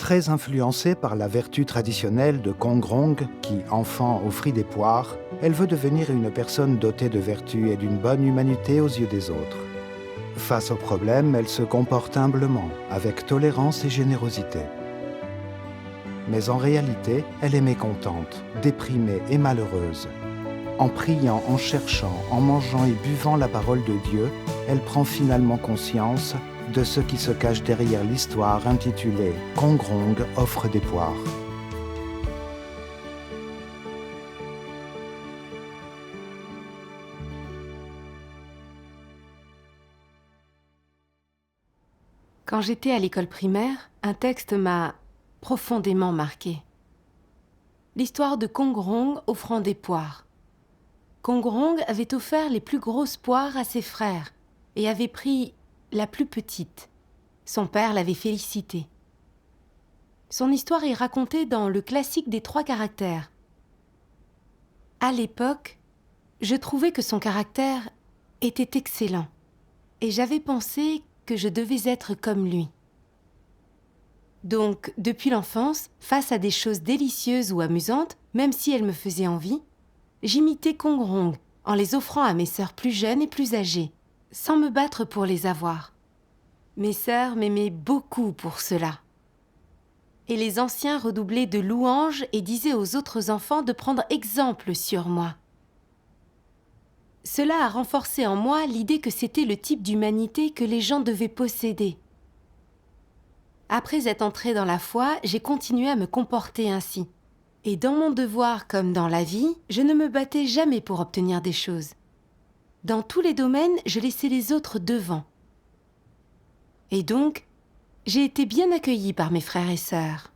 Très influencée par la vertu traditionnelle de Kongrong, qui, enfant, offrit des poires, elle veut devenir une personne dotée de vertu et d'une bonne humanité aux yeux des autres. Face aux problèmes, elle se comporte humblement, avec tolérance et générosité. Mais en réalité, elle est mécontente, déprimée et malheureuse. En priant, en cherchant, en mangeant et buvant la parole de Dieu, elle prend finalement conscience de ce qui se cache derrière l'histoire intitulée « Kongrong offre des poires ». Quand j'étais à l'école primaire, un texte m'a profondément marqué. L'histoire de Kongrong offrant des poires. Kongrong avait offert les plus grosses poires à ses frères et avait pris la plus petite. Son père l'avait félicité. Son histoire est racontée dans le classique des 3 caractères. À l'époque, je trouvais que son caractère était excellent et j'avais pensé que je devais être comme lui. Donc, depuis l'enfance, face à des choses délicieuses ou amusantes, même si elles me faisaient envie, j'imitais Kongrong en les offrant à mes sœurs plus jeunes et plus âgées, sans me battre pour les avoir. Mes sœurs m'aimaient beaucoup pour cela. Et les anciens redoublaient de louanges et disaient aux autres enfants de prendre exemple sur moi. Cela a renforcé en moi l'idée que c'était le type d'humanité que les gens devaient posséder. Après être entrée dans la foi, j'ai continué à me comporter ainsi. Et dans mon devoir comme dans la vie, je ne me battais jamais pour obtenir des choses. Dans tous les domaines, je laissais les autres devant. Et donc, j'ai été bien accueillie par mes frères et sœurs.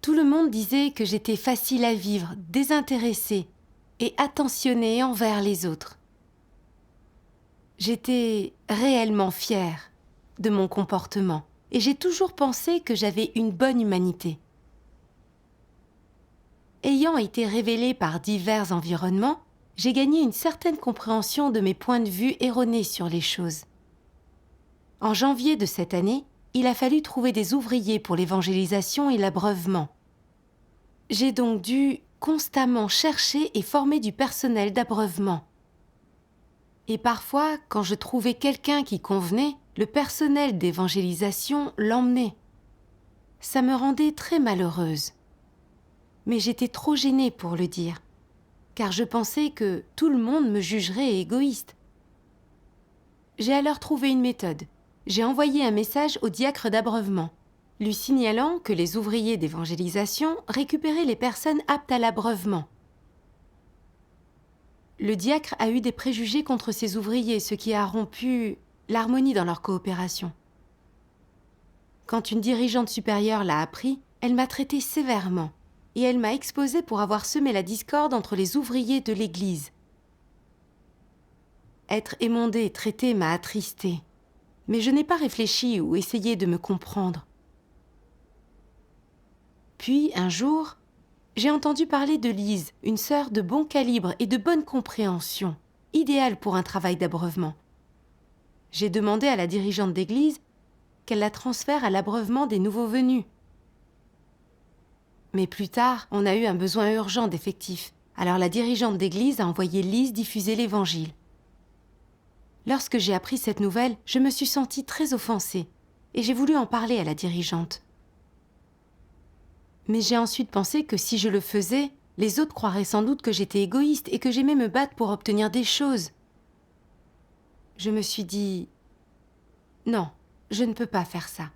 Tout le monde disait que j'étais facile à vivre, désintéressée et attentionnée envers les autres. J'étais réellement fière de mon comportement et j'ai toujours pensé que j'avais une bonne humanité. Ayant été révélée par divers environnements, j'ai gagné une certaine compréhension de mes points de vue erronés sur les choses. En janvier de cette année, il a fallu trouver des ouvriers pour l'évangélisation et l'abreuvement. J'ai donc dû constamment chercher et former du personnel d'abreuvement. Et parfois, quand je trouvais quelqu'un qui convenait, le personnel d'évangélisation l'emmenait. Ça me rendait très malheureuse. Mais j'étais trop gênée pour le dire, car je pensais que tout le monde me jugerait égoïste. J'ai alors trouvé une méthode. J'ai envoyé un message au diacre d'abreuvement, lui signalant que les ouvriers d'évangélisation récupéraient les personnes aptes à l'abreuvement. Le diacre a eu des préjugés contre ces ouvriers, ce qui a rompu l'harmonie dans leur coopération. Quand une dirigeante supérieure l'a appris, elle m'a traitée sévèrement et elle m'a exposée pour avoir semé la discorde entre les ouvriers de l'Église. Être émondée et traitée m'a attristée, mais je n'ai pas réfléchi ou essayé de me comprendre. Puis, un jour, j'ai entendu parler de Lise, une sœur de bon calibre et de bonne compréhension, idéale pour un travail d'abreuvement. J'ai demandé à la dirigeante d'église qu'elle la transfère à l'abreuvement des nouveaux venus. Mais plus tard, on a eu un besoin urgent d'effectifs, alors la dirigeante d'église a envoyé Lise diffuser l'évangile. Lorsque j'ai appris cette nouvelle, je me suis sentie très offensée et j'ai voulu en parler à la dirigeante. Mais j'ai ensuite pensé que si je le faisais, les autres croiraient sans doute que j'étais égoïste et que j'aimais me battre pour obtenir des choses. Je me suis dit « Non, je ne peux pas faire ça.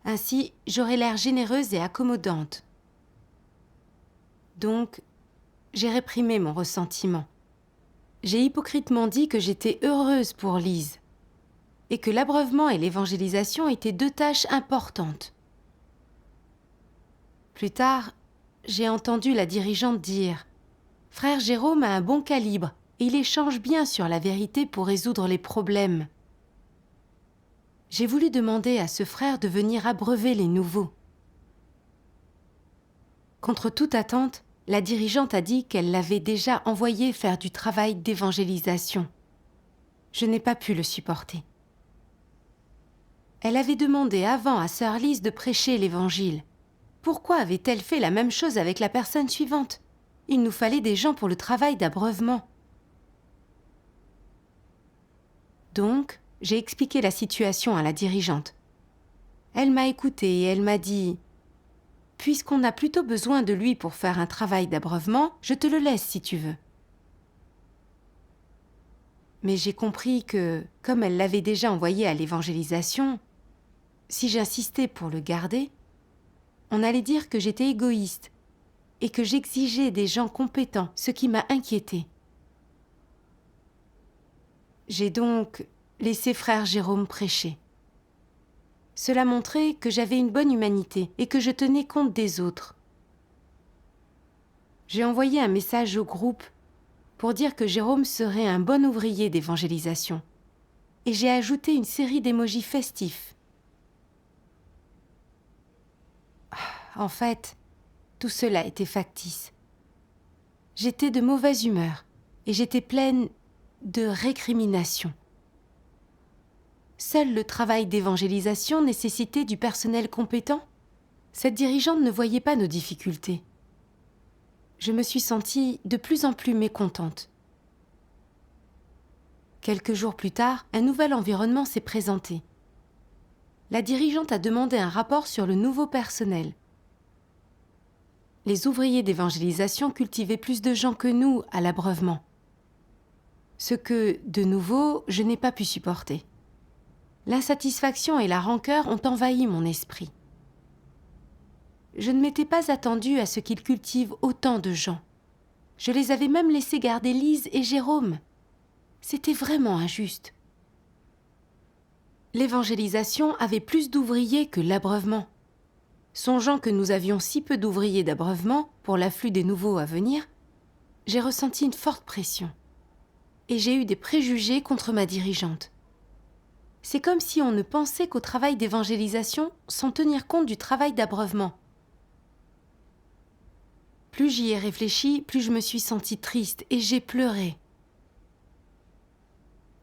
Ainsi, j'aurais l'air généreuse et accommodante. » Donc, j'ai réprimé mon ressentiment. J'ai hypocritement dit que j'étais heureuse pour Lise et que l'abreuvement et l'évangélisation étaient 2 tâches importantes. Plus tard, j'ai entendu la dirigeante dire « Frère Jérôme a un bon calibre et il échange bien sur la vérité pour résoudre les problèmes. » J'ai voulu demander à ce frère de venir abreuver les nouveaux. Contre toute attente, la dirigeante a dit qu'elle l'avait déjà envoyé faire du travail d'évangélisation. Je n'ai pas pu le supporter. Elle avait demandé avant à sœur Lise de prêcher l'Évangile, Pourquoi avait-elle fait la même chose avec la personne suivante? Il nous fallait des gens pour le travail d'abreuvement. Donc, j'ai expliqué la situation à la dirigeante. Elle m'a écoutée et elle m'a dit « Puisqu'on a plutôt besoin de lui pour faire un travail d'abreuvement, je te le laisse si tu veux. » Mais j'ai compris que, comme elle l'avait déjà envoyé à l'évangélisation, si j'insistais pour le garder, on allait dire que j'étais égoïste et que j'exigeais des gens compétents, ce qui m'a inquiétée. J'ai donc laissé frère Jérôme prêcher. Cela montrait que j'avais une bonne humanité et que je tenais compte des autres. J'ai envoyé un message au groupe pour dire que Jérôme serait un bon ouvrier d'évangélisation. Et j'ai ajouté une série d'émojis festifs. En fait, tout cela était factice. J'étais de mauvaise humeur et j'étais pleine de récriminations. Seul le travail d'évangélisation nécessitait du personnel compétent. Cette dirigeante ne voyait pas nos difficultés. Je me suis sentie de plus en plus mécontente. Quelques jours plus tard, un nouvel environnement s'est présenté. La dirigeante a demandé un rapport sur le nouveau personnel. Les ouvriers d'évangélisation cultivaient plus de gens que nous à l'abreuvement. Ce que, de nouveau, je n'ai pas pu supporter. L'insatisfaction et la rancœur ont envahi mon esprit. Je ne m'étais pas attendue à ce qu'ils cultivent autant de gens. Je les avais même laissés garder Lise et Jérôme. C'était vraiment injuste. L'évangélisation avait plus d'ouvriers que l'abreuvement. Songeant que nous avions si peu d'ouvriers d'abreuvement pour l'afflux des nouveaux à venir, j'ai ressenti une forte pression. Et j'ai eu des préjugés contre ma dirigeante. C'est comme si on ne pensait qu'au travail d'évangélisation sans tenir compte du travail d'abreuvement. Plus j'y ai réfléchi, plus je me suis sentie triste et j'ai pleuré.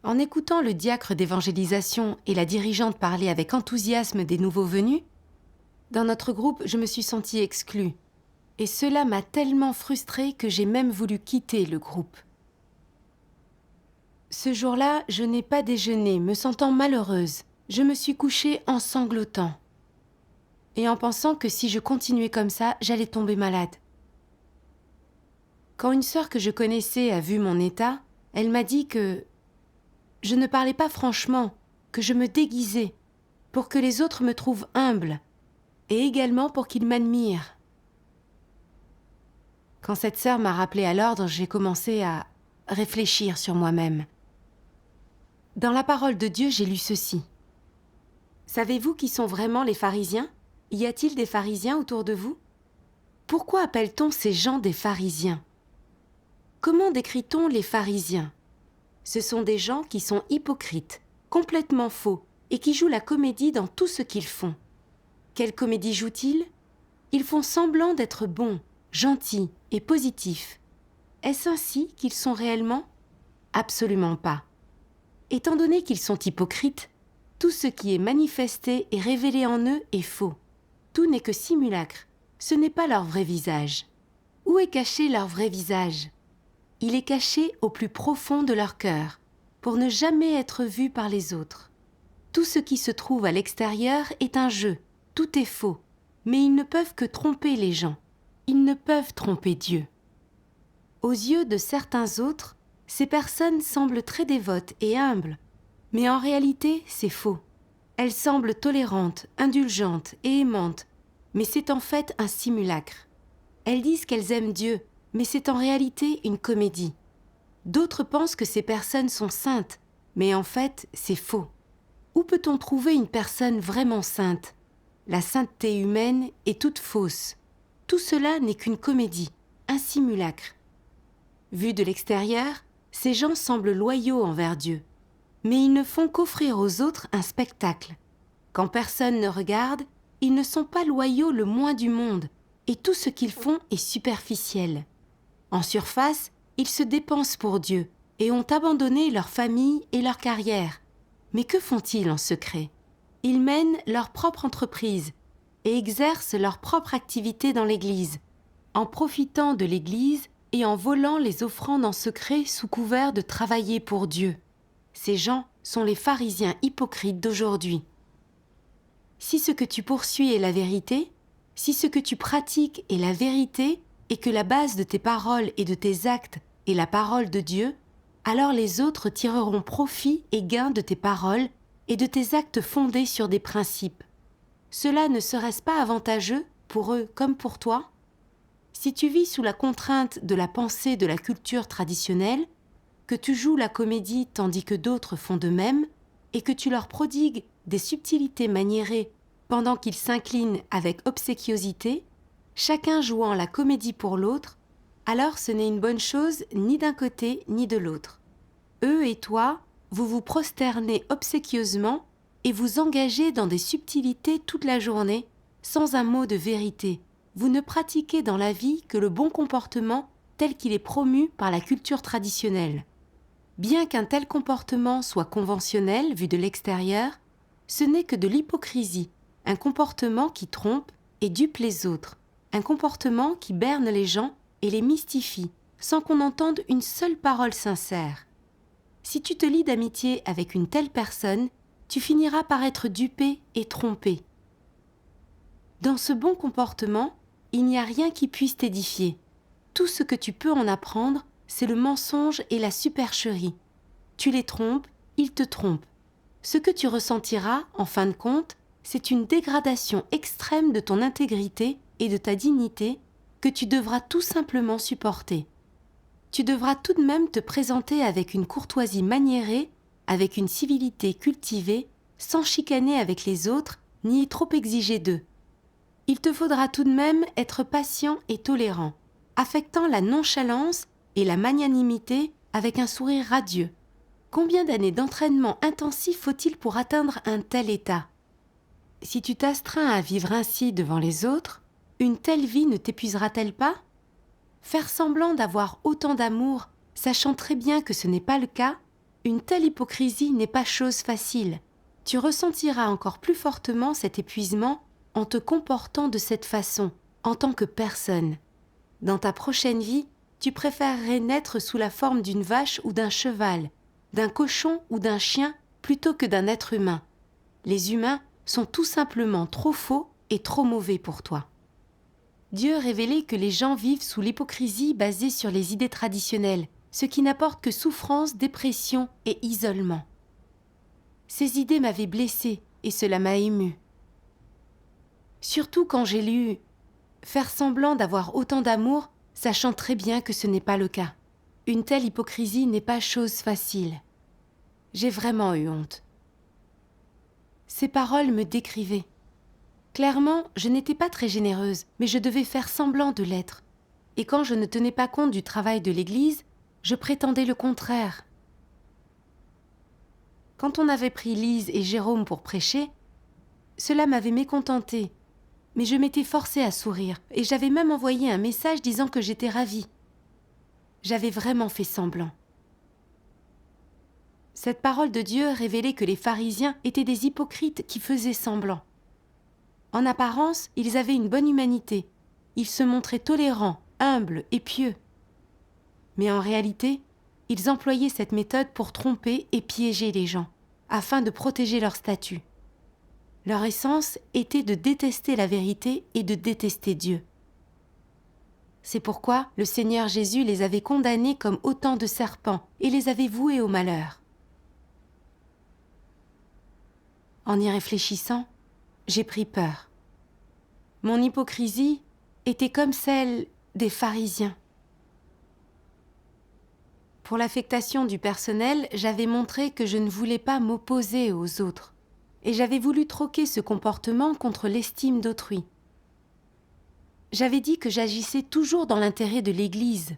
En écoutant le diacre d'évangélisation et la dirigeante parler avec enthousiasme des nouveaux venus, dans notre groupe, je me suis sentie exclue. Et cela m'a tellement frustrée que j'ai même voulu quitter le groupe. Ce jour-là, je n'ai pas déjeuné, me sentant malheureuse. Je me suis couchée en sanglotant. Et en pensant que si je continuais comme ça, j'allais tomber malade. Quand une sœur que je connaissais a vu mon état, elle m'a dit que je ne parlais pas franchement, que je me déguisais, pour que les autres me trouvent humble, et également pour qu'ils m'admirent. Quand cette sœur m'a rappelé à l'ordre, j'ai commencé à réfléchir sur moi-même. Dans la parole de Dieu, j'ai lu ceci. Savez-vous qui sont vraiment les pharisiens? Y a-t-il des pharisiens autour de vous? Pourquoi appelle-t-on ces gens des pharisiens? Comment décrit-on les pharisiens? Ce sont des gens qui sont hypocrites, complètement faux, et qui jouent la comédie dans tout ce qu'ils font. Quelle comédie jouent-ils? Ils font semblant d'être bons, gentils et positifs. Est-ce ainsi qu'ils sont réellement? Absolument pas. Étant donné qu'ils sont hypocrites, tout ce qui est manifesté et révélé en eux est faux. Tout n'est que simulacre, ce n'est pas leur vrai visage. Où est caché leur vrai visage? Il est caché au plus profond de leur cœur, pour ne jamais être vu par les autres. Tout ce qui se trouve à l'extérieur est un jeu, tout est faux, mais ils ne peuvent que tromper les gens. Ils ne peuvent tromper Dieu. Aux yeux de certains autres, ces personnes semblent très dévotes et humbles, mais en réalité, c'est faux. Elles semblent tolérantes, indulgentes et aimantes, mais c'est en fait un simulacre. Elles disent qu'elles aiment Dieu, mais c'est en réalité une comédie. D'autres pensent que ces personnes sont saintes, mais en fait, c'est faux. Où peut-on trouver une personne vraiment sainte? La sainteté humaine est toute fausse. Tout cela n'est qu'une comédie, un simulacre. Vu de l'extérieur, ces gens semblent loyaux envers Dieu, mais ils ne font qu'offrir aux autres un spectacle. Quand personne ne regarde, ils ne sont pas loyaux le moins du monde, et tout ce qu'ils font est superficiel. En surface, ils se dépensent pour Dieu et ont abandonné leur famille et leur carrière. Mais que font-ils en secret? Ils mènent leur propre entreprise, et exercent leur propre activité dans l'Église, en profitant de l'Église et en volant les offrandes en secret sous couvert de travailler pour Dieu. Ces gens sont les pharisiens hypocrites d'aujourd'hui. Si ce que tu poursuis est la vérité, si ce que tu pratiques est la vérité et que la base de tes paroles et de tes actes est la parole de Dieu, alors les autres tireront profit et gain de tes paroles et de tes actes fondés sur des principes. Cela ne serait-ce pas avantageux pour eux comme pour toi ? Si tu vis sous la contrainte de la pensée de la culture traditionnelle, que tu joues la comédie tandis que d'autres font de même, et que tu leur prodigues des subtilités maniérées pendant qu'ils s'inclinent avec obséquiosité, chacun jouant la comédie pour l'autre, alors ce n'est une bonne chose ni d'un côté ni de l'autre. Eux et toi, vous vous prosternez obséquieusement et vous engagez dans des subtilités toute la journée, sans un mot de vérité. Vous ne pratiquez dans la vie que le bon comportement tel qu'il est promu par la culture traditionnelle. Bien qu'un tel comportement soit conventionnel vu de l'extérieur, ce n'est que de l'hypocrisie, un comportement qui trompe et dupe les autres, un comportement qui berne les gens et les mystifie, sans qu'on entende une seule parole sincère. Si tu te lis d'amitié avec une telle personne, tu finiras par être dupé et trompé. Dans ce bon comportement, il n'y a rien qui puisse t'édifier. Tout ce que tu peux en apprendre, c'est le mensonge et la supercherie. Tu les trompes, ils te trompent. Ce que tu ressentiras, en fin de compte, c'est une dégradation extrême de ton intégrité et de ta dignité que tu devras tout simplement supporter. Tu devras tout de même te présenter avec une courtoisie maniérée, avec une civilité cultivée, sans chicaner avec les autres, ni trop exiger d'eux. Il te faudra tout de même être patient et tolérant, affectant la nonchalance et la magnanimité avec un sourire radieux. Combien d'années d'entraînement intensif faut-il pour atteindre un tel état ? Si tu t'astreins à vivre ainsi devant les autres, une telle vie ne t'épuisera-t-elle pas ? Faire semblant d'avoir autant d'amour, sachant très bien que ce n'est pas le cas, une telle hypocrisie n'est pas chose facile. Tu ressentiras encore plus fortement cet épuisement en te comportant de cette façon, en tant que personne. Dans ta prochaine vie, tu préférerais naître sous la forme d'une vache ou d'un cheval, d'un cochon ou d'un chien plutôt que d'un être humain. Les humains sont tout simplement trop faux et trop mauvais pour toi. Dieu révélait que les gens vivent sous l'hypocrisie basée sur les idées traditionnelles, ce qui n'apporte que souffrance, dépression et isolement. Ces idées m'avaient blessée et cela m'a émue. Surtout quand j'ai lu « Faire semblant d'avoir autant d'amour, sachant très bien que ce n'est pas le cas. Une telle hypocrisie n'est pas chose facile. » J'ai vraiment eu honte. Ces paroles me décrivaient. Clairement, je n'étais pas très généreuse, mais je devais faire semblant de l'être. Et quand je ne tenais pas compte du travail de l'Église, je prétendais le contraire. Quand on avait pris Lise et Jérôme pour prêcher, cela m'avait mécontentée, mais je m'étais forcée à sourire et j'avais même envoyé un message disant que j'étais ravie. J'avais vraiment fait semblant. Cette parole de Dieu révélait que les pharisiens étaient des hypocrites qui faisaient semblant. En apparence, ils avaient une bonne humanité. Ils se montraient tolérants, humbles et pieux. Mais en réalité, ils employaient cette méthode pour tromper et piéger les gens, afin de protéger leur statut. Leur essence était de détester la vérité et de détester Dieu. C'est pourquoi le Seigneur Jésus les avait condamnés comme autant de serpents et les avait voués au malheur. En y réfléchissant, j'ai pris peur. Mon hypocrisie était comme celle des pharisiens. Pour l'affectation du personnel, j'avais montré que je ne voulais pas m'opposer aux autres, et j'avais voulu troquer ce comportement contre l'estime d'autrui. J'avais dit que j'agissais toujours dans l'intérêt de l'Église,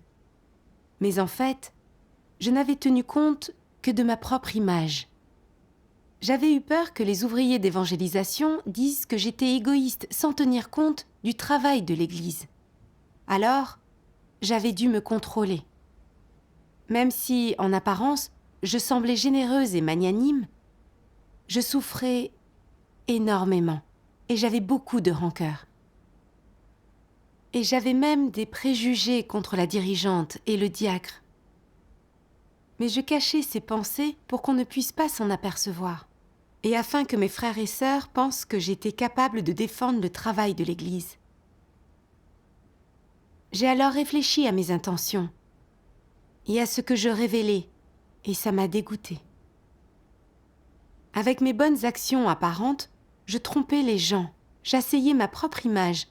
mais en fait, je n'avais tenu compte que de ma propre image. J'avais eu peur que les ouvriers d'évangélisation disent que j'étais égoïste sans tenir compte du travail de l'Église. Alors, j'avais dû me contrôler. Même si, en apparence, je semblais généreuse et magnanime, je souffrais énormément et j'avais beaucoup de rancœur. Et j'avais même des préjugés contre la dirigeante et le diacre. Mais je cachais ces pensées pour qu'on ne puisse pas s'en apercevoir, et afin que mes frères et sœurs pensent que j'étais capable de défendre le travail de l'Église. J'ai alors réfléchi à mes intentions et à ce que je révélais, et ça m'a dégoûtée. Avec mes bonnes actions apparentes, je trompais les gens, j'asseyais ma propre image.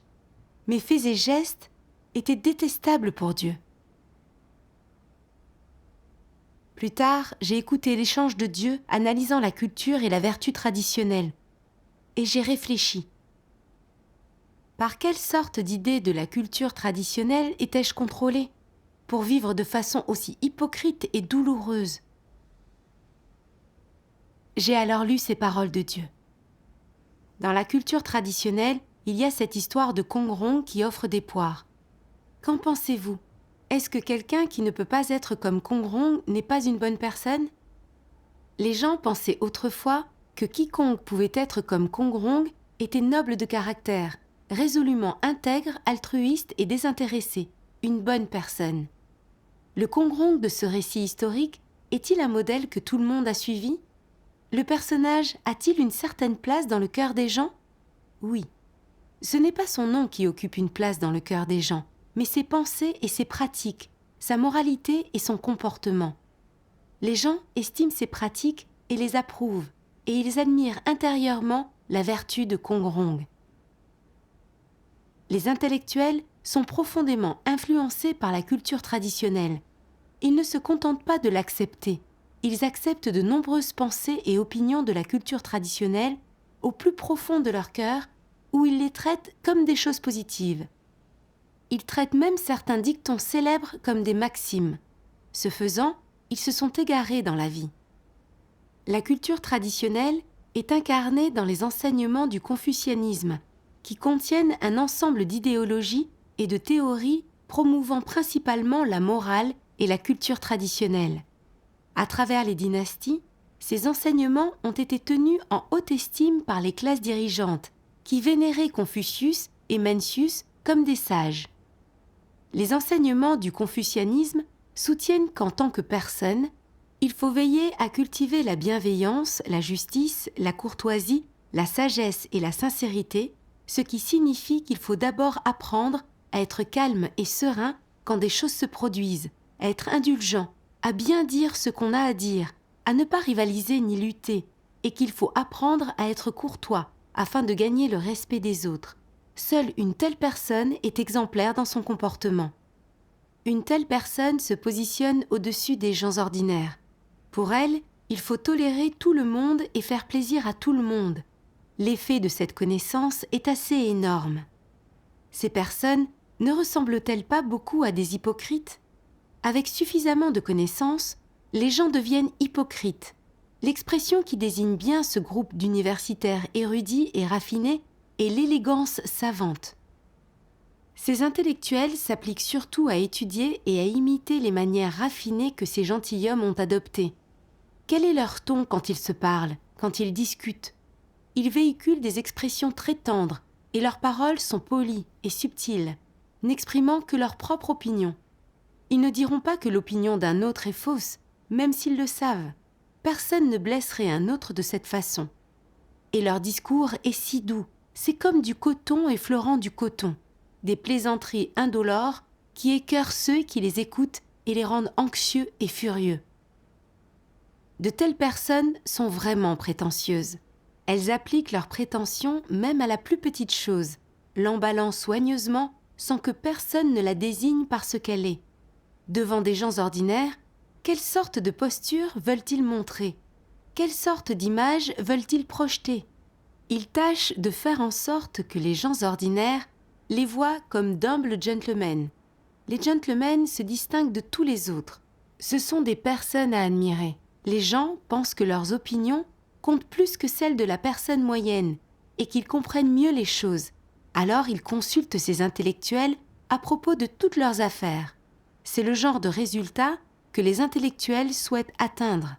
Mes faits et gestes étaient détestables pour Dieu. Plus tard, j'ai écouté l'échange de Dieu analysant la culture et la vertu traditionnelle, et j'ai réfléchi. Par quelle sorte d'idée de la culture traditionnelle étais-je contrôlée pour vivre de façon aussi hypocrite et douloureuse? J'ai alors lu ces paroles de Dieu. Dans la culture traditionnelle, il y a cette histoire de Congrong qui offre des poires. Qu'en pensez-vous? Est-ce que quelqu'un qui ne peut pas être comme Congrong n'est pas une bonne personne? Les gens pensaient autrefois que quiconque pouvait être comme Congrong était noble de caractère, résolument intègre, altruiste et désintéressé, une bonne personne. Le Congrong de ce récit historique est-il un modèle que tout le monde a suivi? Le personnage a-t-il une certaine place dans le cœur des gens? Oui. Ce n'est pas son nom qui occupe une place dans le cœur des gens, mais ses pensées et ses pratiques, sa moralité et son comportement. Les gens estiment ses pratiques et les approuvent, et ils admirent intérieurement la vertu de Congrong. Les intellectuels sont profondément influencés par la culture traditionnelle. Ils ne se contentent pas de l'accepter, ils acceptent de nombreuses pensées et opinions de la culture traditionnelle au plus profond de leur cœur, où ils les traitent comme des choses positives. Ils traitent même certains dictons célèbres comme des maximes. Ce faisant, ils se sont égarés dans la vie. La culture traditionnelle est incarnée dans les enseignements du confucianisme, qui contiennent un ensemble d'idéologies et de théories promouvant principalement la morale et la culture traditionnelle. À travers les dynasties, ces enseignements ont été tenus en haute estime par les classes dirigeantes, qui vénéraient Confucius et Mencius comme des sages. Les enseignements du confucianisme soutiennent qu'en tant que personne, il faut veiller à cultiver la bienveillance, la justice, la courtoisie, la sagesse et la sincérité, ce qui signifie qu'il faut d'abord apprendre à être calme et serein quand des choses se produisent, à être indulgent, à bien dire ce qu'on a à dire, à ne pas rivaliser ni lutter, et qu'il faut apprendre à être courtois afin de gagner le respect des autres. Seule une telle personne est exemplaire dans son comportement. Une telle personne se positionne au-dessus des gens ordinaires. Pour elle, il faut tolérer tout le monde et faire plaisir à tout le monde. L'effet de cette connaissance est assez énorme. Ces personnes ne ressemblent-elles pas beaucoup à des hypocrites? Avec suffisamment de connaissances, les gens deviennent hypocrites. L'expression qui désigne bien ce groupe d'universitaires érudits et raffinés est l'élégance savante. Ces intellectuels s'appliquent surtout à étudier et à imiter les manières raffinées que ces gentilshommes ont adoptées. Quel est leur ton quand ils se parlent, quand ils discutent? Ils véhiculent des expressions très tendres et leurs paroles sont polies et subtiles, n'exprimant que leur propre opinion. Ils ne diront pas que l'opinion d'un autre est fausse, même s'ils le savent. Personne ne blesserait un autre de cette façon. Et leur discours est si doux, c'est comme du coton effleurant du coton, des plaisanteries indolores qui écœurent ceux qui les écoutent et les rendent anxieux et furieux. De telles personnes sont vraiment prétentieuses. Elles appliquent leurs prétentions même à la plus petite chose, l'emballant soigneusement sans que personne ne la désigne par ce qu'elle est. Devant des gens ordinaires, quelle sorte de posture veulent-ils montrer? Quelle sorte d'image veulent-ils projeter? Ils tâchent de faire en sorte que les gens ordinaires les voient comme d'humbles gentlemen. Les gentlemen se distinguent de tous les autres. Ce sont des personnes à admirer. Les gens pensent que leurs opinions comptent plus que celles de la personne moyenne et qu'ils comprennent mieux les choses. Alors ils consultent ces intellectuels à propos de toutes leurs affaires. C'est le genre de résultat que les intellectuels souhaitent atteindre.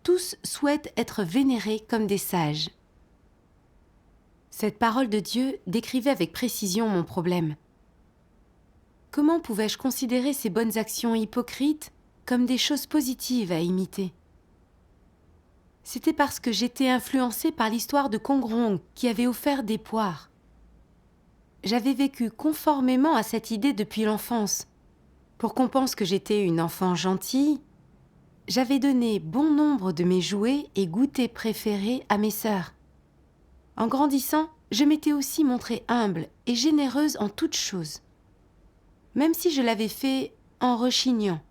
Tous souhaitent être vénérés comme des sages. Cette parole de Dieu décrivait avec précision mon problème. Comment pouvais-je considérer ces bonnes actions hypocrites comme des choses positives à imiter ? C'était parce que j'étais influencée par l'histoire de Kongrong qui avait offert des poires. J'avais vécu conformément à cette idée depuis l'enfance. Pour qu'on pense que j'étais une enfant gentille, j'avais donné bon nombre de mes jouets et goûters préférés à mes sœurs. En grandissant, je m'étais aussi montrée humble et généreuse en toutes choses, même si je l'avais fait en rechignant.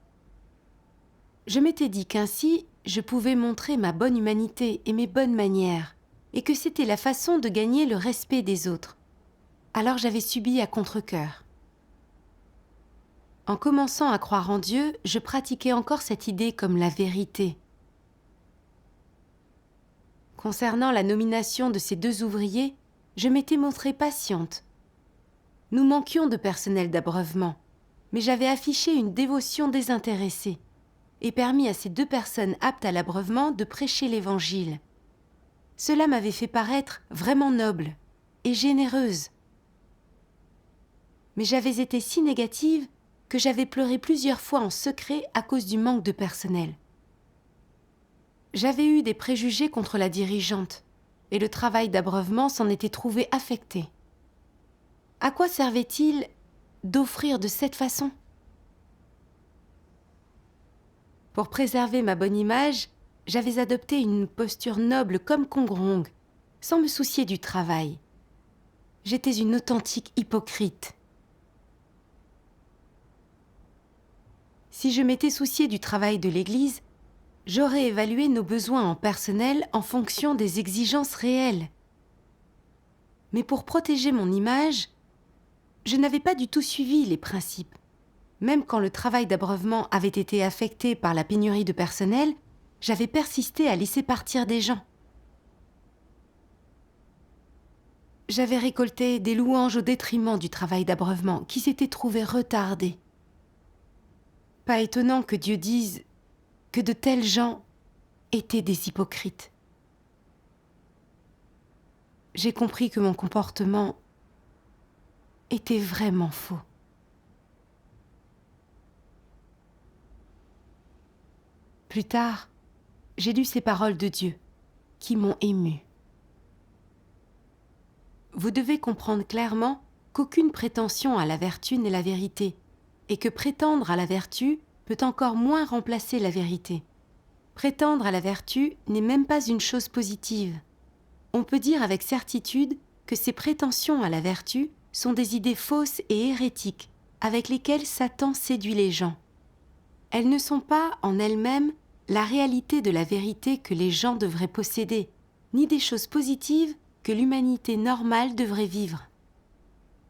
Je m'étais dit qu'ainsi, je pouvais montrer ma bonne humanité et mes bonnes manières, et que c'était la façon de gagner le respect des autres. Alors j'avais subi à contre-cœur. En commençant à croire en Dieu, je pratiquais encore cette idée comme la vérité. Concernant la nomination de ces 2 ouvriers, je m'étais montrée patiente. Nous manquions de personnel d'abreuvement, mais j'avais affiché une dévotion désintéressée et permis à ces 2 personnes aptes à l'abreuvement de prêcher l'Évangile. Cela m'avait fait paraître vraiment noble et généreuse. Mais j'avais été si négative que j'avais pleuré plusieurs fois en secret à cause du manque de personnel. J'avais eu des préjugés contre la dirigeante, et le travail d'abreuvement s'en était trouvé affecté. À quoi servait-il d'offrir de cette façon ? Pour préserver ma bonne image, j'avais adopté une posture noble comme Kongrong, sans me soucier du travail. J'étais une authentique hypocrite. Si je m'étais souciée du travail de l'Église, j'aurais évalué nos besoins en personnel en fonction des exigences réelles. Mais pour protéger mon image, je n'avais pas du tout suivi les principes. Même quand le travail d'abreuvement avait été affecté par la pénurie de personnel, j'avais persisté à laisser partir des gens. J'avais récolté des louanges au détriment du travail d'abreuvement qui s'était trouvé retardé. Pas étonnant que Dieu dise que de tels gens étaient des hypocrites. J'ai compris que mon comportement était vraiment faux. Plus tard, j'ai lu ces paroles de Dieu qui m'ont émue. Vous devez comprendre clairement qu'aucune prétention à la vertu n'est la vérité, et que prétendre à la vertu peut encore moins remplacer la vérité. Prétendre à la vertu n'est même pas une chose positive. On peut dire avec certitude que ces prétentions à la vertu sont des idées fausses et hérétiques avec lesquelles Satan séduit les gens. Elles ne sont pas, en elles-mêmes, la réalité de la vérité que les gens devraient posséder, ni des choses positives que l'humanité normale devrait vivre.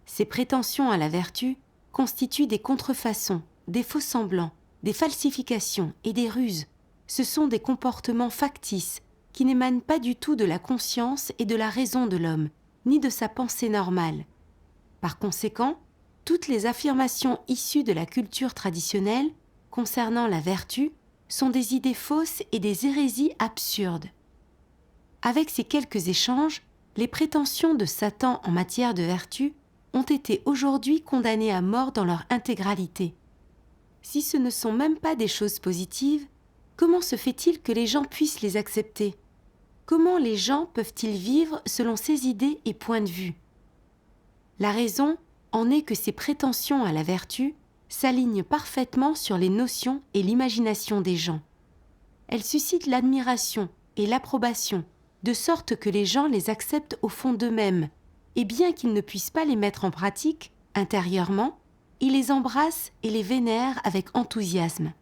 Ces prétentions à la vertu constituent des contrefaçons, des faux-semblants, des falsifications et des ruses. Ce sont des comportements factices qui n'émanent pas du tout de la conscience et de la raison de l'homme, ni de sa pensée normale. Par conséquent, toutes les affirmations issues de la culture traditionnelle concernant la vertu sont des idées fausses et des hérésies absurdes. Avec ces quelques échanges, les prétentions de Satan en matière de vertu ont été aujourd'hui condamnées à mort dans leur intégralité. Si ce ne sont même pas des choses positives, comment se fait-il que les gens puissent les accepter ? Comment les gens peuvent-ils vivre selon ces idées et points de vue ? La raison en est que ces prétentions à la vertu s'alignent parfaitement sur les notions et l'imagination des gens. Elles suscitent l'admiration et l'approbation, de sorte que les gens les acceptent au fond d'eux-mêmes, et bien qu'ils ne puissent pas les mettre en pratique, intérieurement, ils les embrassent et les vénèrent avec enthousiasme.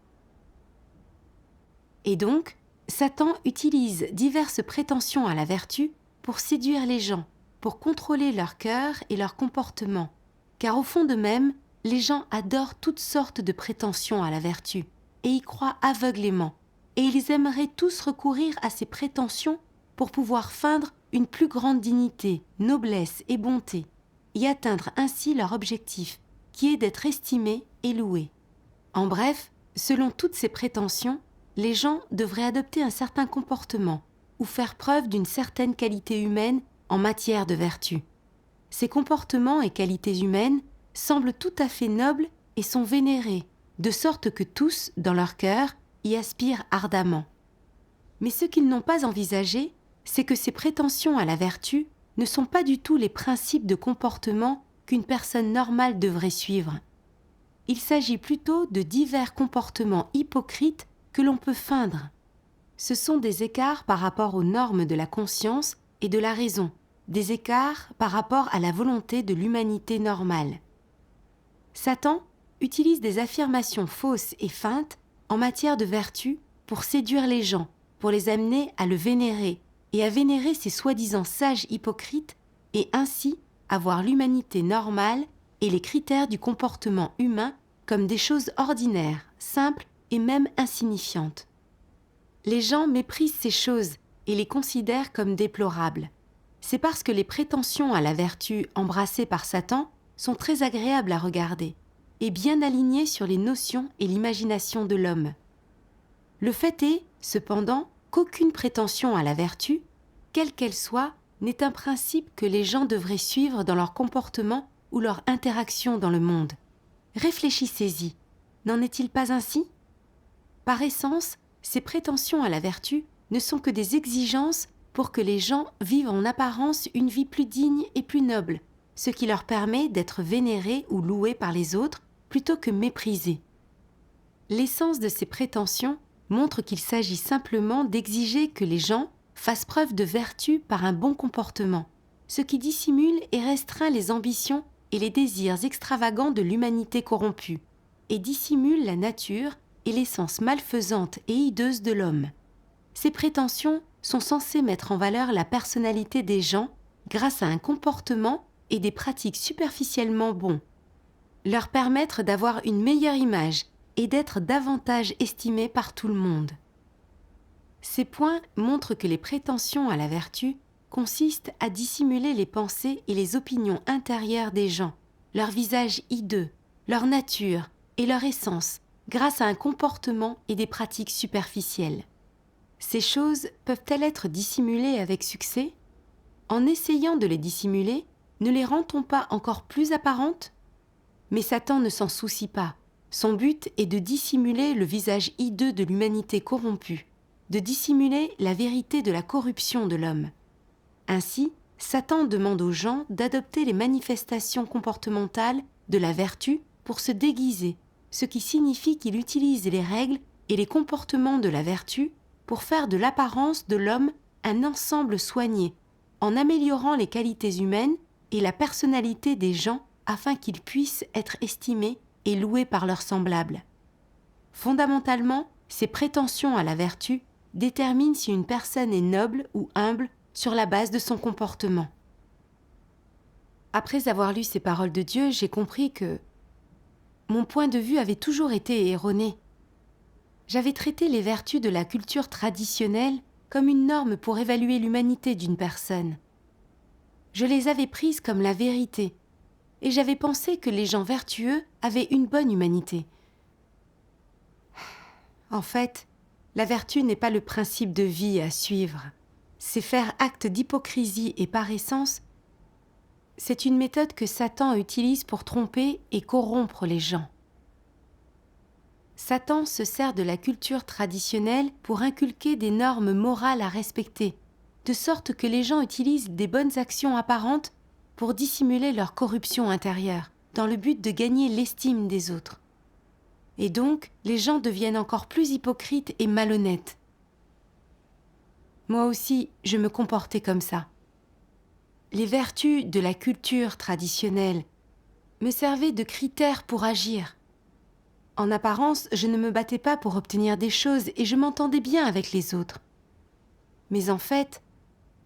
Et donc, Satan utilise diverses prétentions à la vertu pour séduire les gens, pour contrôler leur cœur et leur comportement, car au fond d'eux-mêmes, les gens adorent toutes sortes de prétentions à la vertu et y croient aveuglément, et ils aimeraient tous recourir à ces prétentions pour pouvoir feindre une plus grande dignité, noblesse et bonté, y atteindre ainsi leur objectif, qui est d'être estimés et loués. En bref, selon toutes ces prétentions, les gens devraient adopter un certain comportement ou faire preuve d'une certaine qualité humaine en matière de vertu. Ces comportements et qualités humaines semblent tout à fait nobles et sont vénérés, de sorte que tous, dans leur cœur, y aspirent ardemment. Mais ce qu'ils n'ont pas envisagé, c'est que ces prétentions à la vertu ne sont pas du tout les principes de comportement qu'une personne normale devrait suivre. Il s'agit plutôt de divers comportements hypocrites que l'on peut feindre. Ce sont des écarts par rapport aux normes de la conscience et de la raison, des écarts par rapport à la volonté de l'humanité normale. Satan utilise des affirmations fausses et feintes en matière de vertu pour séduire les gens, pour les amener à le vénérer et à vénérer ces soi-disant sages hypocrites et ainsi à voir l'humanité normale et les critères du comportement humain comme des choses ordinaires, simples et même insignifiantes. Les gens méprisent ces choses et les considèrent comme déplorables. C'est parce que les prétentions à la vertu embrassées par Satan sont très agréables à regarder et bien alignées sur les notions et l'imagination de l'homme. Le fait est, cependant, qu'aucune prétention à la vertu, quelle qu'elle soit, n'est un principe que les gens devraient suivre dans leur comportement ou leur interaction dans le monde. Réfléchissez-y, n'en est-il pas ainsi ? Par essence, ces prétentions à la vertu ne sont que des exigences pour que les gens vivent en apparence une vie plus digne et plus noble, ce qui leur permet d'être vénérés ou loués par les autres plutôt que méprisés. L'essence de ces prétentions montre qu'il s'agit simplement d'exiger que les gens fassent preuve de vertu par un bon comportement, ce qui dissimule et restreint les ambitions et les désirs extravagants de l'humanité corrompue, et dissimule la nature et l'essence malfaisante et hideuse de l'homme. Ces prétentions sont censées mettre en valeur la personnalité des gens grâce à un comportement et des pratiques superficiellement bons, leur permettre d'avoir une meilleure image et d'être davantage estimés par tout le monde. Ces points montrent que les prétentions à la vertu consistent à dissimuler les pensées et les opinions intérieures des gens, leur visage hideux, leur nature et leur essence, grâce à un comportement et des pratiques superficielles. Ces choses peuvent-elles être dissimulées avec succès ? En essayant de les dissimuler, ne les rend-on pas encore plus apparentes ? Mais Satan ne s'en soucie pas. Son but est de dissimuler le visage hideux de l'humanité corrompue, de dissimuler la vérité de la corruption de l'homme. Ainsi, Satan demande aux gens d'adopter les manifestations comportementales de la vertu pour se déguiser, ce qui signifie qu'il utilise les règles et les comportements de la vertu pour faire de l'apparence de l'homme un ensemble soigné, en améliorant les qualités humaines et la personnalité des gens afin qu'ils puissent être estimés et loués par leurs semblables. Fondamentalement, ces prétentions à la vertu déterminent si une personne est noble ou humble sur la base de son comportement. Après avoir lu ces paroles de Dieu, j'ai compris que mon point de vue avait toujours été erroné. J'avais traité les vertus de la culture traditionnelle comme une norme pour évaluer l'humanité d'une personne. Je les avais prises comme la vérité, et j'avais pensé que les gens vertueux avaient une bonne humanité. En fait, la vertu n'est pas le principe de vie à suivre. C'est faire acte d'hypocrisie et par essence, c'est une méthode que Satan utilise pour tromper et corrompre les gens. Satan se sert de la culture traditionnelle pour inculquer des normes morales à respecter, de sorte que les gens utilisent des bonnes actions apparentes pour dissimuler leur corruption intérieure, dans le but de gagner l'estime des autres. Et donc, les gens deviennent encore plus hypocrites et malhonnêtes. Moi aussi, je me comportais comme ça. Les vertus de la culture traditionnelle me servaient de critères pour agir. En apparence, je ne me battais pas pour obtenir des choses et je m'entendais bien avec les autres. Mais en fait,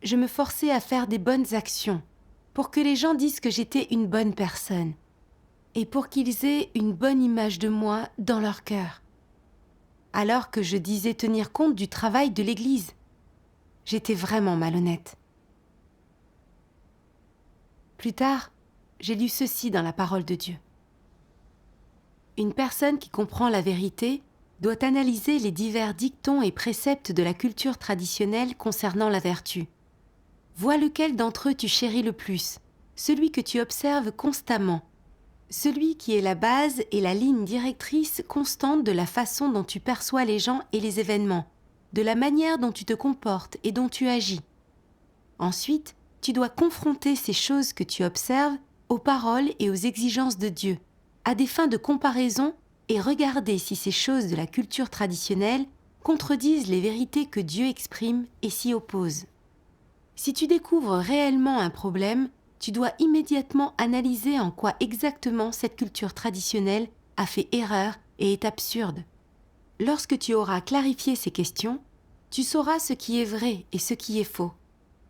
je me forçais à faire des bonnes actions pour que les gens disent que j'étais une bonne personne et pour qu'ils aient une bonne image de moi dans leur cœur. Alors que je disais tenir compte du travail de l'Église. J'étais vraiment malhonnête. Plus tard, j'ai lu ceci dans la parole de Dieu. Une personne qui comprend la vérité doit analyser les divers dictons et préceptes de la culture traditionnelle concernant la vertu. Vois lequel d'entre eux tu chéris le plus, celui que tu observes constamment, celui qui est la base et la ligne directrice constante de la façon dont tu perçois les gens et les événements, de la manière dont tu te comportes et dont tu agis. Ensuite, tu dois confronter ces choses que tu observes aux paroles et aux exigences de Dieu, à des fins de comparaison, et regarder si ces choses de la culture traditionnelle contredisent les vérités que Dieu exprime et s'y opposent. Si tu découvres réellement un problème, tu dois immédiatement analyser en quoi exactement cette culture traditionnelle a fait erreur et est absurde. Lorsque tu auras clarifié ces questions, tu sauras ce qui est vrai et ce qui est faux.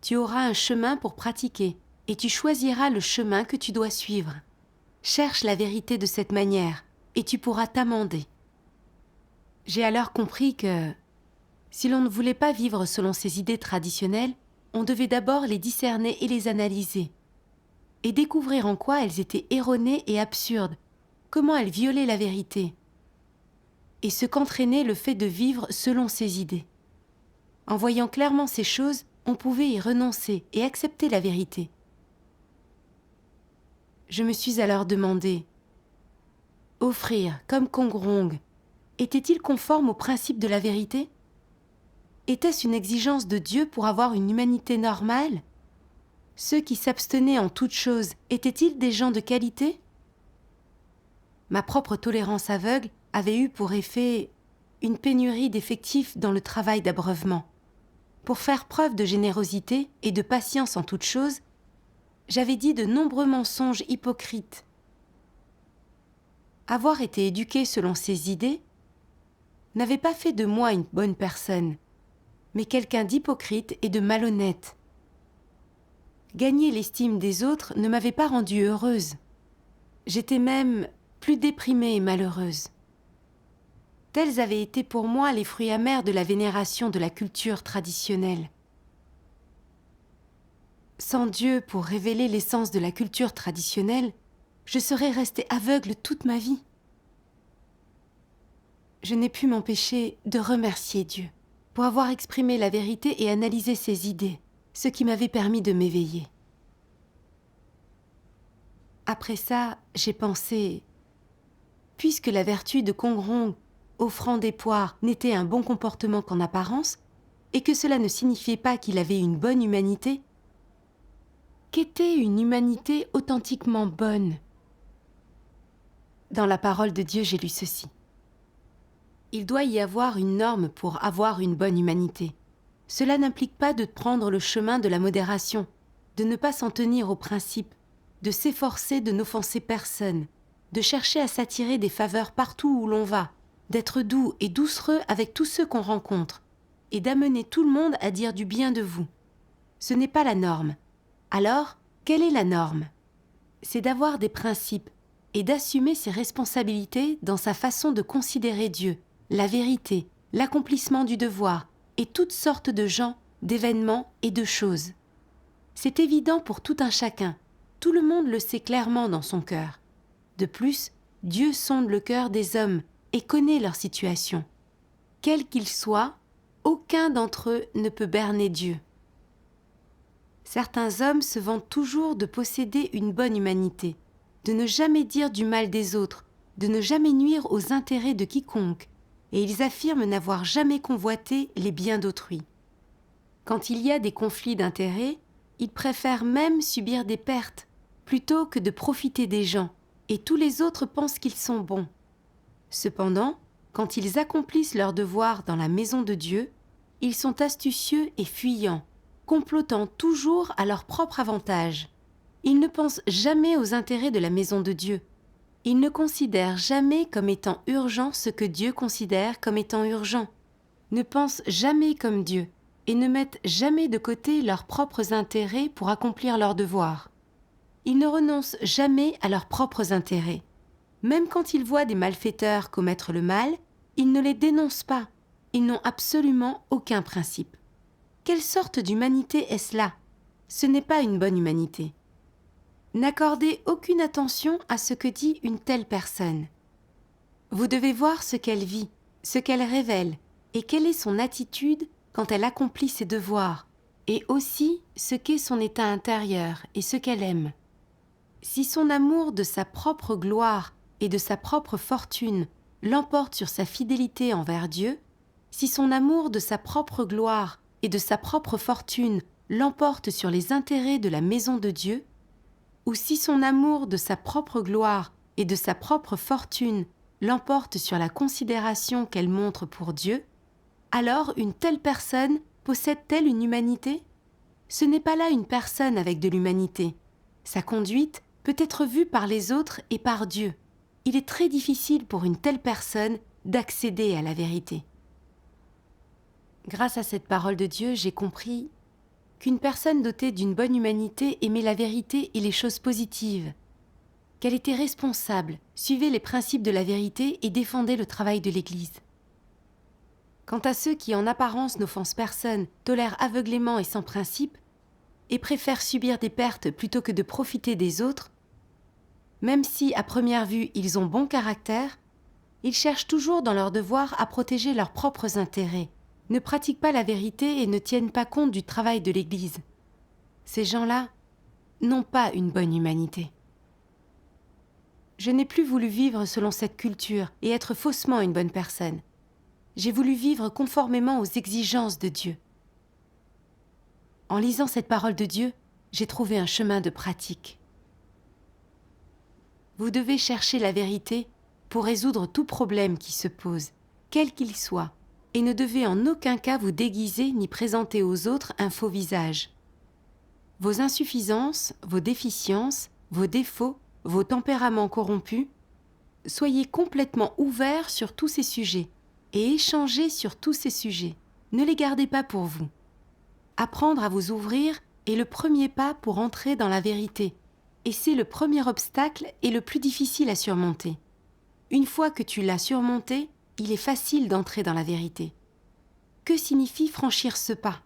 Tu auras un chemin pour pratiquer et tu choisiras le chemin que tu dois suivre. Cherche la vérité de cette manière et tu pourras t'amender. J'ai alors compris que, si l'on ne voulait pas vivre selon ces idées traditionnelles, on devait d'abord les discerner et les analyser, et découvrir en quoi elles étaient erronées et absurdes, comment elles violaient la vérité, et ce qu'entraînait le fait de vivre selon ces idées. En voyant clairement ces choses, on pouvait y renoncer et accepter la vérité. Je me suis alors demandé, offrir comme Kongrong, était-il conforme au principe de la vérité ? Était-ce une exigence de Dieu pour avoir une humanité normale ? Ceux qui s'abstenaient en toutes choses étaient-ils des gens de qualité ? Ma propre tolérance aveugle avait eu pour effet une pénurie d'effectifs dans le travail d'abreuvement. Pour faire preuve de générosité et de patience en toutes choses, j'avais dit de nombreux mensonges hypocrites. Avoir été éduqué selon ces idées n'avait pas fait de moi une bonne personne, mais quelqu'un d'hypocrite et de malhonnête. Gagner l'estime des autres ne m'avait pas rendue heureuse. J'étais même plus déprimée et malheureuse. Tels avaient été pour moi les fruits amers de la vénération de la culture traditionnelle. Sans Dieu pour révéler l'essence de la culture traditionnelle, je serais restée aveugle toute ma vie. Je n'ai pu m'empêcher de remercier Dieu pour avoir exprimé la vérité et analysé ses idées, ce qui m'avait permis de m'éveiller. Après ça, j'ai pensé, puisque la vertu de Kongrong, offrant des poires, n'était un bon comportement qu'en apparence, et que cela ne signifiait pas qu'il avait une bonne humanité, qu'était une humanité authentiquement bonne ? Dans la parole de Dieu, j'ai lu ceci. Il doit y avoir une norme pour avoir une bonne humanité. Cela n'implique pas de prendre le chemin de la modération, de ne pas s'en tenir aux principes, de s'efforcer de n'offenser personne, de chercher à s'attirer des faveurs partout où l'on va, d'être doux et doucereux avec tous ceux qu'on rencontre, et d'amener tout le monde à dire du bien de vous. Ce n'est pas la norme. Alors, quelle est la norme ? C'est d'avoir des principes et d'assumer ses responsabilités dans sa façon de considérer Dieu, la vérité, l'accomplissement du devoir et toutes sortes de gens, d'événements et de choses. C'est évident pour tout un chacun. Tout le monde le sait clairement dans son cœur. De plus, Dieu sonde le cœur des hommes et connaît leur situation. Quels qu'ils soient, aucun d'entre eux ne peut berner Dieu. Certains hommes se vantent toujours de posséder une bonne humanité, de ne jamais dire du mal des autres, de ne jamais nuire aux intérêts de quiconque, et ils affirment n'avoir jamais convoité les biens d'autrui. Quand il y a des conflits d'intérêts, ils préfèrent même subir des pertes, plutôt que de profiter des gens, et tous les autres pensent qu'ils sont bons. Cependant, quand ils accomplissent leur devoir dans la maison de Dieu, ils sont astucieux et fuyants, complotant toujours à leur propre avantage. Ils ne pensent jamais aux intérêts de la maison de Dieu. Ils ne considèrent jamais comme étant urgent ce que Dieu considère comme étant urgent, ne pensent jamais comme Dieu et ne mettent jamais de côté leurs propres intérêts pour accomplir leur devoir. Ils ne renoncent jamais à leurs propres intérêts. Même quand ils voient des malfaiteurs commettre le mal, ils ne les dénoncent pas. Ils n'ont absolument aucun principe. Quelle sorte d'humanité est-ce là ? Ce n'est pas une bonne humanité. N'accordez aucune attention à ce que dit une telle personne. Vous devez voir ce qu'elle vit, ce qu'elle révèle, et quelle est son attitude quand elle accomplit ses devoirs, et aussi ce qu'est son état intérieur et ce qu'elle aime. Si son amour de sa propre gloire et de sa propre fortune l'emporte sur sa fidélité envers Dieu, si son amour de sa propre gloire et de sa propre fortune l'emporte sur les intérêts de la maison de Dieu, ou si son amour de sa propre gloire et de sa propre fortune l'emporte sur la considération qu'elle montre pour Dieu, alors une telle personne possède-t-elle une humanité ? Ce n'est pas là une personne avec de l'humanité. Sa conduite peut être vue par les autres et par Dieu. Il est très difficile pour une telle personne d'accéder à la vérité. Grâce à cette parole de Dieu, j'ai compris qu'une personne dotée d'une bonne humanité aimait la vérité et les choses positives, qu'elle était responsable, suivait les principes de la vérité et défendait le travail de l'Église. Quant à ceux qui, en apparence, n'offensent personne, tolèrent aveuglément et sans principe, et préfèrent subir des pertes plutôt que de profiter des autres, même si, à première vue, ils ont bon caractère, ils cherchent toujours dans leur devoir à protéger leurs propres intérêts, ne pratiquent pas la vérité et ne tiennent pas compte du travail de l'Église. Ces gens-là n'ont pas une bonne humanité. Je n'ai plus voulu vivre selon cette culture et être faussement une bonne personne. J'ai voulu vivre conformément aux exigences de Dieu. En lisant cette parole de Dieu, j'ai trouvé un chemin de pratique. Vous devez chercher la vérité pour résoudre tout problème qui se pose, quel qu'il soit, et ne devez en aucun cas vous déguiser ni présenter aux autres un faux visage. Vos insuffisances, vos déficiences, vos défauts, vos tempéraments corrompus, soyez complètement ouverts sur tous ces sujets et échangez sur tous ces sujets. Ne les gardez pas pour vous. Apprendre à vous ouvrir est le premier pas pour entrer dans la vérité, et c'est le premier obstacle et le plus difficile à surmonter. Une fois que tu l'as surmonté, il est facile d'entrer dans la vérité. Que signifie franchir ce pas ?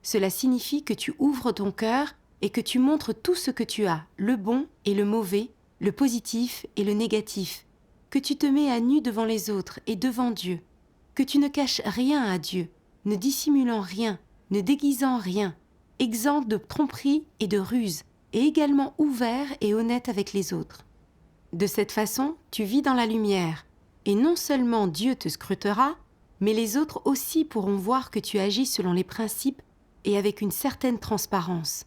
Cela signifie que tu ouvres ton cœur et que tu montres tout ce que tu as, le bon et le mauvais, le positif et le négatif, que tu te mets à nu devant les autres et devant Dieu, que tu ne caches rien à Dieu, ne dissimulant rien, ne déguisant rien, exempt de tromperie et de ruse, et également ouvert et honnête avec les autres. De cette façon, tu vis dans la lumière, et non seulement Dieu te scrutera, mais les autres aussi pourront voir que tu agis selon les principes et avec une certaine transparence.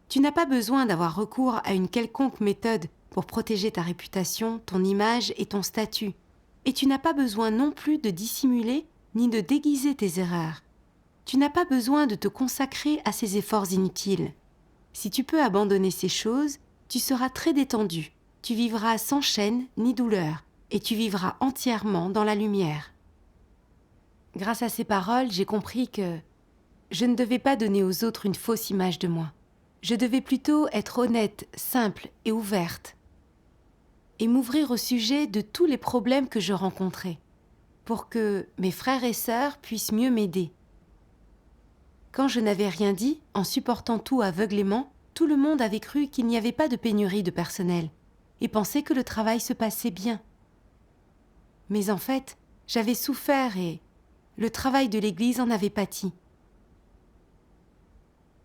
Tu n'as pas besoin d'avoir recours à une quelconque méthode pour protéger ta réputation, ton image et ton statut, et tu n'as pas besoin non plus de dissimuler ni de déguiser tes erreurs. Tu n'as pas besoin de te consacrer à ces efforts inutiles. Si tu peux abandonner ces choses, tu seras très détendu, tu vivras sans chaîne ni douleur, et tu vivras entièrement dans la lumière. Grâce à ces paroles, j'ai compris que je ne devais pas donner aux autres une fausse image de moi. Je devais plutôt être honnête, simple et ouverte, et m'ouvrir au sujet de tous les problèmes que je rencontrais, pour que mes frères et sœurs puissent mieux m'aider. Quand je n'avais rien dit, en supportant tout aveuglément, tout le monde avait cru qu'il n'y avait pas de pénurie de personnel, et pensait que le travail se passait bien. Mais en fait, j'avais souffert et le travail de l'Église en avait pâti.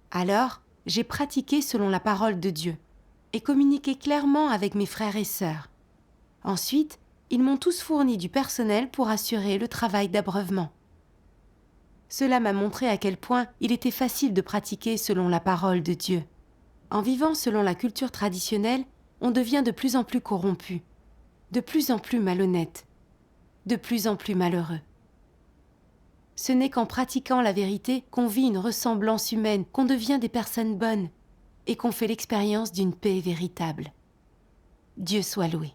Alors, j'ai pratiqué selon la parole de Dieu et communiqué clairement avec mes frères et sœurs. Ensuite, ils m'ont tous fourni du personnel pour assurer le travail d'abreuvement. Cela m'a montré à quel point il était facile de pratiquer selon la parole de Dieu. En vivant selon la culture traditionnelle, on devient de plus en plus corrompu, de plus en plus malhonnête, de plus en plus malheureux. Ce n'est qu'en pratiquant la vérité qu'on vit une ressemblance humaine, qu'on devient des personnes bonnes et qu'on fait l'expérience d'une paix véritable. Dieu soit loué.